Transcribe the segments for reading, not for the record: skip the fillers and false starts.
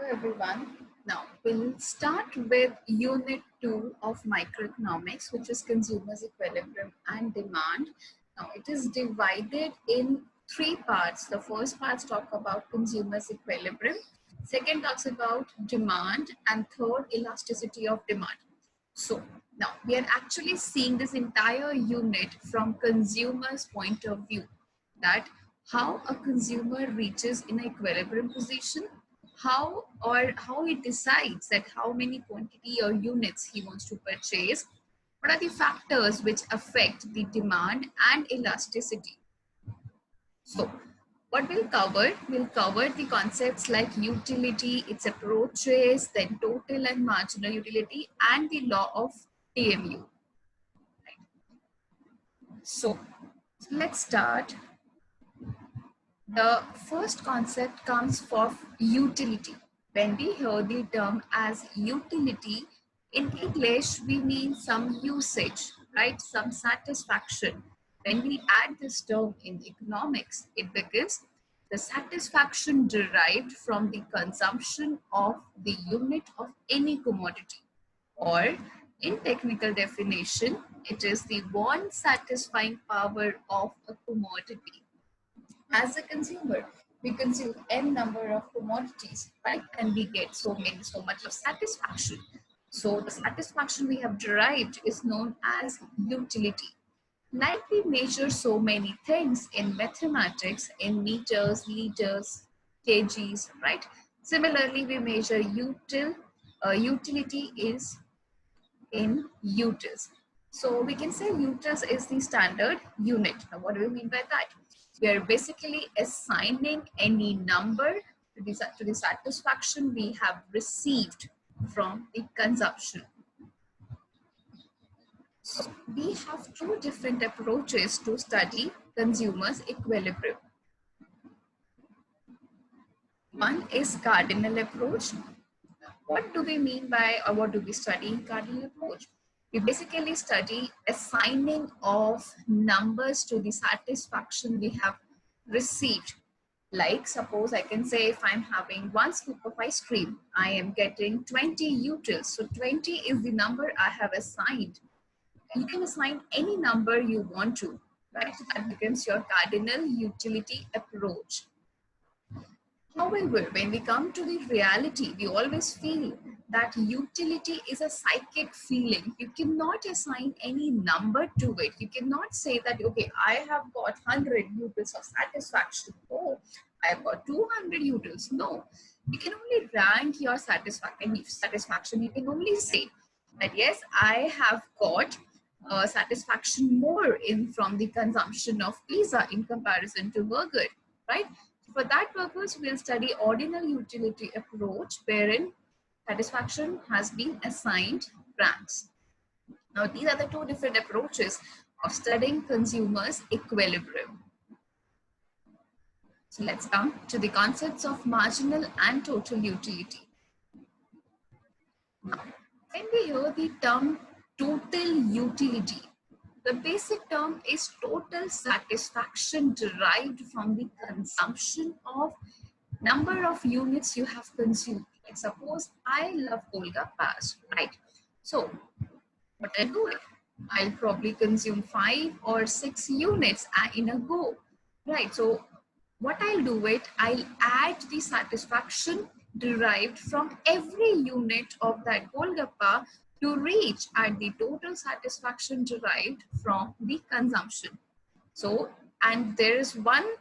Hello everyone. Now we'll start with Unit 2 of Microeconomics, which is Consumers Equilibrium and Demand. Now it is divided in three parts. The first part talks about Consumers Equilibrium, second talks about demand, and third elasticity of demand. So now we are actually seeing this entire unit from consumers' point of view, that how a consumer reaches in an equilibrium position, how he decides that how many quantity or units he wants to purchase, what are the factors which affect the demand and elasticity. So what we'll cover the concepts like utility, its approaches, then total and marginal utility, and the law of TMU. So let's start. The first concept comes for utility. When we hear the term as utility, in English, we mean some usage, right? Some satisfaction. When we add this term in economics, it becomes the satisfaction derived from the consumption of the unit of any commodity. Or in technical definition, it is the want satisfying power of a commodity. As a consumer, we consume n number of commodities, right? And we get so much of satisfaction. So the satisfaction we have derived is known as utility. Like we measure so many things in mathematics in meters, liters, kgs, right? Similarly, we measure utility is in utils. So we can say utils is the standard unit. Now, what do we mean by that? We are basically assigning any number to the satisfaction we have received from the consumption. So we have two different approaches to study consumers' equilibrium. One is Cardinal approach. What do we mean by, or what do we study in Cardinal approach? We basically study assigning of numbers to the satisfaction we have received. Like suppose I can say if I'm having one scoop of ice cream, I am getting 20 utils. So 20 is the number I have assigned. You can assign any number you want to, right? That becomes your Cardinal utility approach. However, when we come to the reality, we always feel that utility is a psychic feeling. You cannot assign any number to it. You cannot say that, okay, I have got 100 utils of satisfaction. Oh, I have got 200 utils. No, you can only rank your satisfaction. You can only say that, yes, I have got satisfaction more from the consumption of pizza in comparison to burger, right? For that purpose, we'll study ordinal utility approach, wherein satisfaction has been assigned ranks. Now, these are the two different approaches of studying consumers' equilibrium. So let's come to the concepts of marginal and total utility. Now, when we hear the term total utility, the basic term is total satisfaction derived from the consumption of number of units you have consumed. Like suppose I love Golgappas, right? So what I do, I'll probably consume 5 or 6 units in a go, right? So what I'll do I'll add the satisfaction derived from every unit of that Golgappa to reach at the total satisfaction derived from the consumption. So, and there is one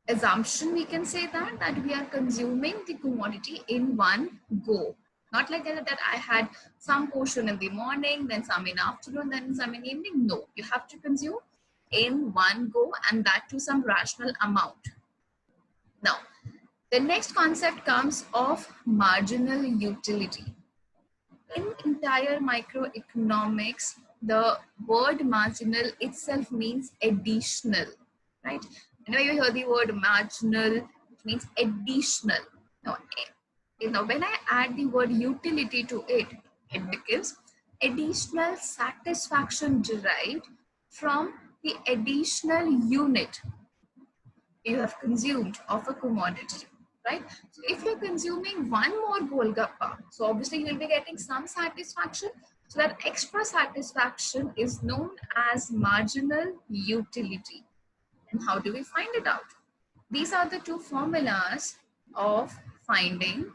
assumption we can say that we are consuming the commodity in one go. Not like that I had some portion in the morning, then some in afternoon, then some in evening. No, you have to consume in one go, and that to some rational amount. Now, the next concept comes of marginal utility. In entire microeconomics, the word marginal itself means additional, right? Whenever you hear the word marginal, it means additional. Now, when I add the word utility to it, it becomes additional satisfaction derived from the additional unit you have consumed of a commodity. right? So if you're consuming one more Golgappa, so obviously you'll be getting some satisfaction. So that extra satisfaction is known as marginal utility. And how do we find it out? These are the two formulas of finding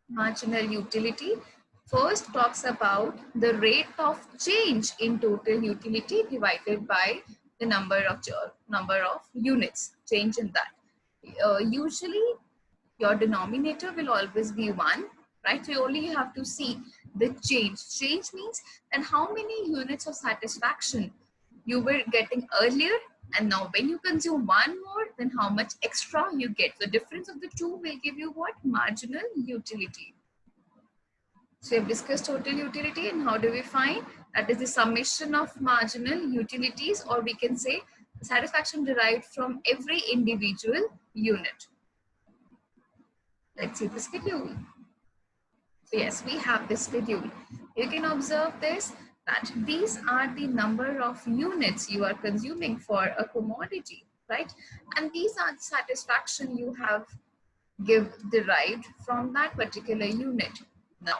marginal utility. First talks about the rate of change in total utility divided by the number of units, change in that. Usually your denominator will always be 1, right? So you only have to see the change. Change means then how many units of satisfaction you were getting earlier, and now when you consume one more, then how much extra you get. The difference of the two will give you what? Marginal utility. So we have discussed total utility, and how do we find? That is the summation of marginal utilities, or we can say satisfaction derived from every individual unit. Let's see the schedule. So yes, we have this schedule. You can observe this, that these are the number of units you are consuming for a commodity, right? And these are the satisfaction you have derived from that particular unit. Now,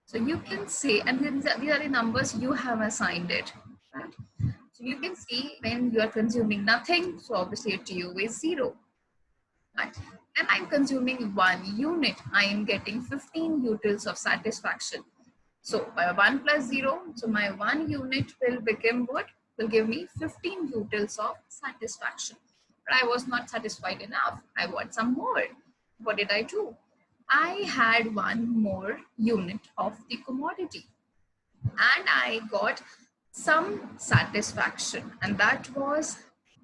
so you can say, and these are the numbers you have assigned it, right? So you can see when you are consuming nothing, so obviously TU is 0. Right. And I'm consuming 1 unit, I am getting 15 utils of satisfaction. So by 1 plus 0, so my 1 unit will become what? Will give me 15 utils of satisfaction. But I was not satisfied enough. I want some more. What did I do? I had 1 more unit of the commodity and I got some satisfaction, and that was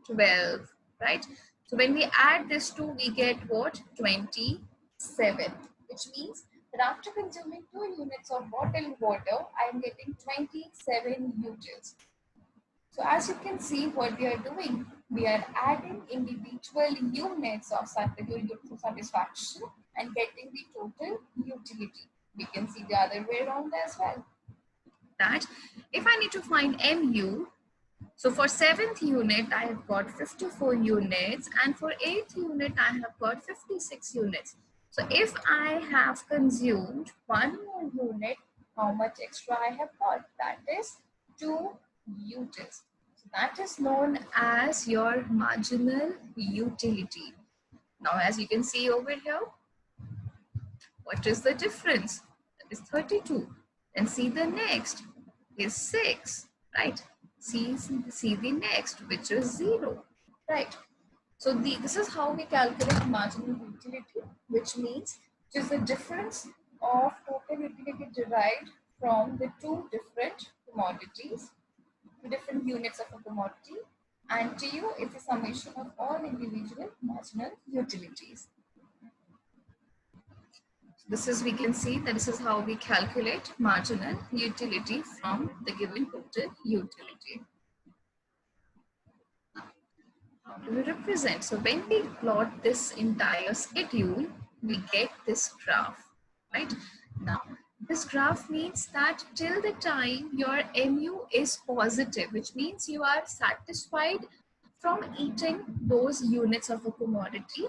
12, right? So when we add this two, we get what? 27, which means that after consuming 2 units of bottled water, I am getting 27 utils. So as you can see, what we are doing, we are adding individual units of satisfaction and getting the total utility. We can see the other way around as well. That if I need to find MU, so for 7th unit, I have got 54 units, and for 8th unit, I have got 56 units. So if I have consumed 1 more unit, how much extra I have got? That is 2 utils. So that is known as your marginal utility. Now, as you can see over here, what is the difference? That is 32. And see the next is 6, right? See the next, which is 0, right? So this is how we calculate marginal utility, which means it is the difference of total utility derived from the 2 different commodities, 2 different units of a commodity, and TU is the summation of all individual marginal utilities. This is, we can see that this is how we calculate marginal utility from the given total utility. How do we represent? So when we plot this entire schedule, we get this graph, right? Now, this graph means that till the time your MU is positive, which means you are satisfied from eating those units of a commodity,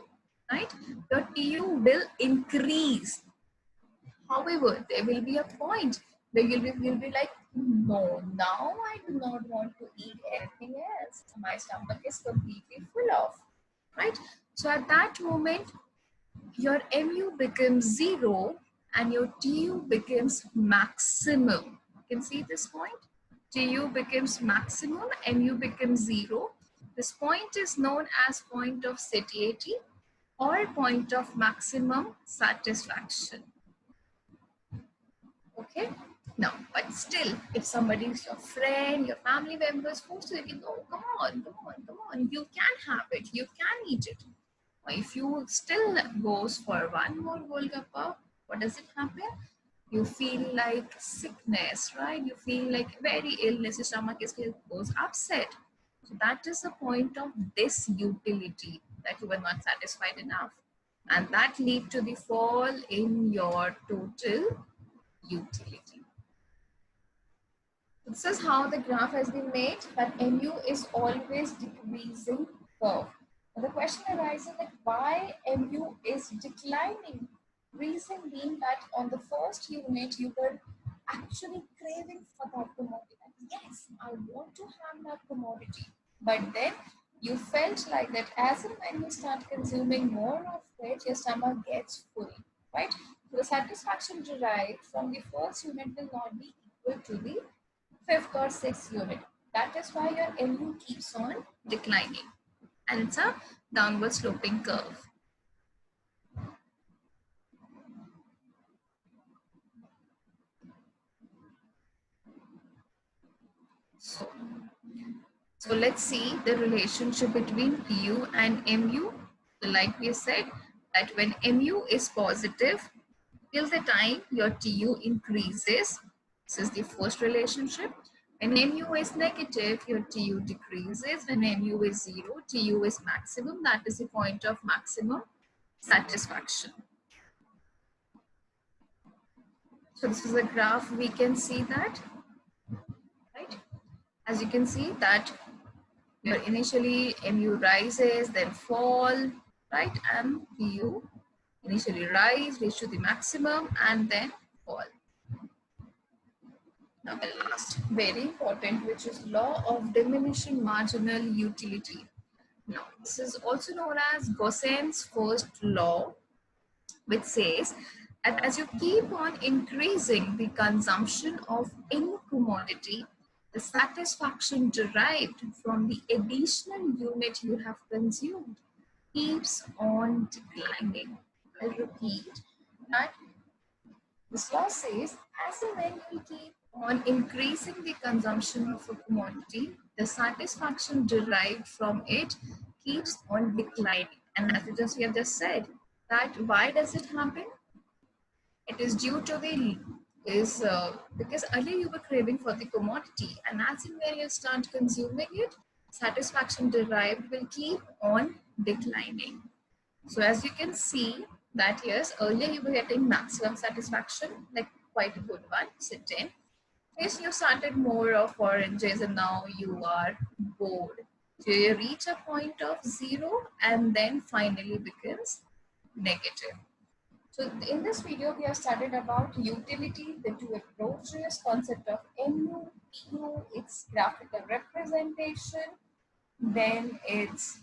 right? Your TU will increase. However, there will be a point where you'll be like, no, now I do not want to eat anything else. My stomach is completely full of, right? So at that moment, your MU becomes 0 and your TU becomes maximum. You can see this point. TU becomes maximum, MU becomes 0. This point is known as point of satiety or point of maximum satisfaction. Okay, now, but still, if somebody is your friend, your family members force you, oh, come on, you can have it, you can eat it. Or if you still goes for one more Golgappa, what does it happen? You feel like sickness, right? You feel like very illness, your stomach goes upset. So that is the point of disutility, that you were not satisfied enough. And that lead to the fall in your total utility. This is how the graph has been made, that MU is always decreasing curve. The question arises that why MU is declining. Reason being that on the first unit you were actually craving for that commodity. Yes, I want to have that commodity. But then you felt like that as and when you start consuming more of it, your stomach gets full, right? So the satisfaction derived from the first unit will not be equal to the fifth or sixth unit. That is why your MU keeps on declining. And it's a downward sloping curve. So let's see the relationship between TU and MU. So like we said, that when MU is positive, till the time your TU increases, this is the first relationship. When MU is negative, your TU decreases. When MU is zero, TU is maximum. That is the point of maximum satisfaction. So this is a graph, we can see that, right? As you can see that your initially MU rises, then fall, right? And TU initially rise, reach to the maximum, and then fall. Now the last, very important, which is law of diminishing marginal utility. Now, this is also known as Gaussian's first law, which says that as you keep on increasing the consumption of any commodity, the satisfaction derived from the additional unit you have consumed keeps on declining. I repeat that this law says as and when you keep on increasing the consumption of a commodity, the satisfaction derived from it keeps on declining. And as we have just said, that why does it happen? It is due to the because earlier you were craving for the commodity, and as and when you start consuming it, satisfaction derived will keep on declining. So as you can see that yes, earlier you were getting maximum satisfaction, like quite a good one, say 10. Yes, you started more of oranges and now you are bored. So you reach a point of zero and then finally becomes negative. So in this video, we have studied about utility, the two approaches, concept of MU, PU, its graphical representation, then its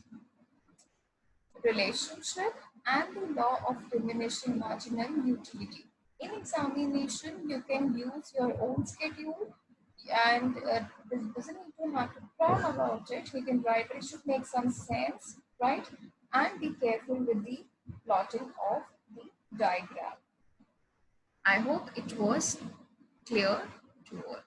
relationship, and the law of diminishing marginal utility. In examination, you can use your own schedule and this doesn't need to have to cram about it. You can write, but it should make some sense, right? And be careful with the plotting of the diagram. I hope it was clear to all.